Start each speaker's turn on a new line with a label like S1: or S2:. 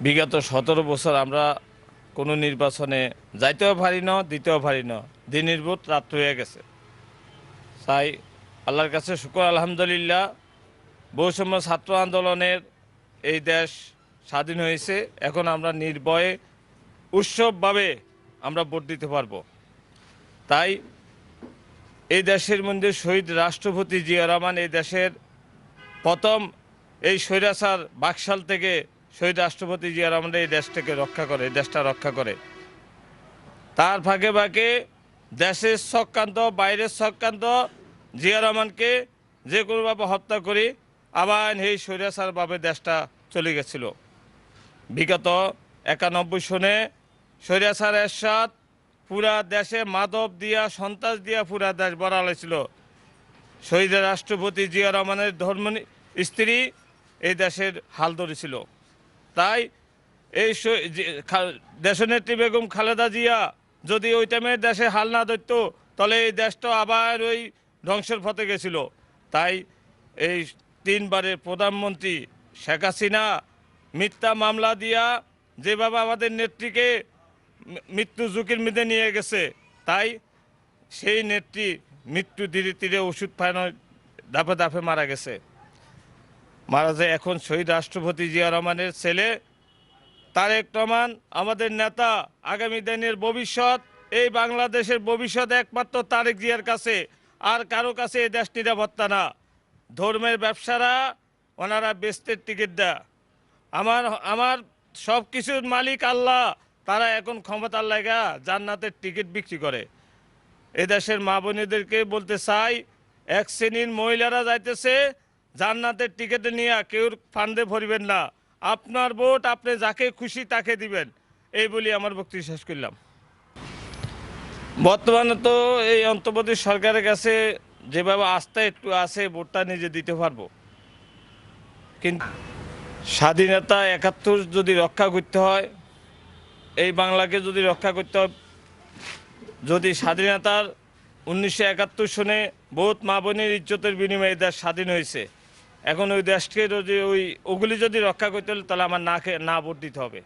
S1: বিগত 17 বছর আমরা কোনো নির্বাচনে যাইতেও পারি না, দিতেও পারি না। দিনের ভোট রাত্র হয়ে গেছে। তাই আল্লাহর কাছে শুকর আলহামদুলিল্লাহ, বৈষম্য ছাত্র আন্দোলনের এই দেশ স্বাধীন হয়েছে। এখন আমরা নির্ভয়ে উৎসবভাবে আমরা ভোট দিতে পারবো। তাই এই দেশের মধ্যে শহীদ রাষ্ট্রপতি জিয়া রহমান এই দেশের প্রথম এই স্বৈরাচার বাকশাল থেকে শহীদ রাষ্ট্রপতি জিয়া রহমান এই দেশটাকে রক্ষা করে, এই দেশটা রক্ষা করে। তার ফাঁকে ফাঁকে দেশের চক্রান্ত, বাইরের চক্রান্ত জিয়া রহমানকে যে কোনোভাবে হত্যা করি আবার এই স্বৈরাচারভাবে দেশটা চলে গেছিল। বিগত 91 সনে স্বৈরাচার এরশাদ পুরা দেশে মাদক দিয়া, সন্ত্রাস দিয়া পুরা দেশ ভরা হয়েছিল। শহীদ রাষ্ট্রপতি জিয়া রহমানের ধর্ম স্ত্রী এই দেশের হাল ধরেছিল। তাই এই দেশনেত্রী বেগম খালেদা জিয়া যদি ওই টাইমে দেশে হাল না ধরত, তাহলে এই দেশটা আবার ওই ধ্বংসের পথে গেছিল। তাই এই 3 বারের প্রধানমন্ত্রী শেখ হাসিনা মিথ্যা মামলা দিয়া যেভাবে আমাদের নেত্রীকে মৃত্যু ঝুঁকির মধ্যে নিয়ে গেছে, তাই সেই নেত্রী মৃত্যু ধীরে ধীরে ওষুধ পায়নো দাফে দাফে মারা গেছে। মারা যায় এখন শহীদ রাষ্ট্রপতি জিয়া রহমানের ছেলে তারেক রহমান, আমাদের নেতা, আগামী দিনের ভবিষ্যৎ। এই বাংলাদেশের ভবিষ্যৎ একমাত্র তারেক জিয়ার কাছে, আর কারো কাছে এই দেশ নিরাপত্তা না। ধর্মের ব্যবসারা ওনারা বেস্তের টিকিট দেয়। আমার সব কিছুর মালিক আল্লাহ, তারা এখন ক্ষমতার লাগা জান্নাতের টিকিট বিক্রি করে। এদেশের মা বোনেদেরকে বলতে চাই, এক শ্রেণীর মহিলারা যাইতেছে জান্নাতের টিকিট নিয়ে, কেউ ফান্ডে ভরবেন না। আপনার ভোট আপনি যাকে খুশি তাকে দিবেন, এই বলি আমার বক্তব্য শেষ করলাম। বর্তমানে তো এই অন্তর্বর্তী সরকারের কাছে যেভাবে আস্থা একটু আছে, ভোটটা নিজে দিতে পারবো। কিন্তু স্বাধীনতা 71 যদি রক্ষা করতে হয়, এই বাংলাকে যদি রক্ষা করতে হয়, যদি স্বাধীনতার 1971 সনে বহুত মা বোনের ইজ্জতের বিনিময়ে দেশ স্বাধীন হয়েছে, এখন ওই দেশকে যদি ওগুলি যদি রক্ষা করতে হলে তাহলে আমার না ভোট দিতে হবে।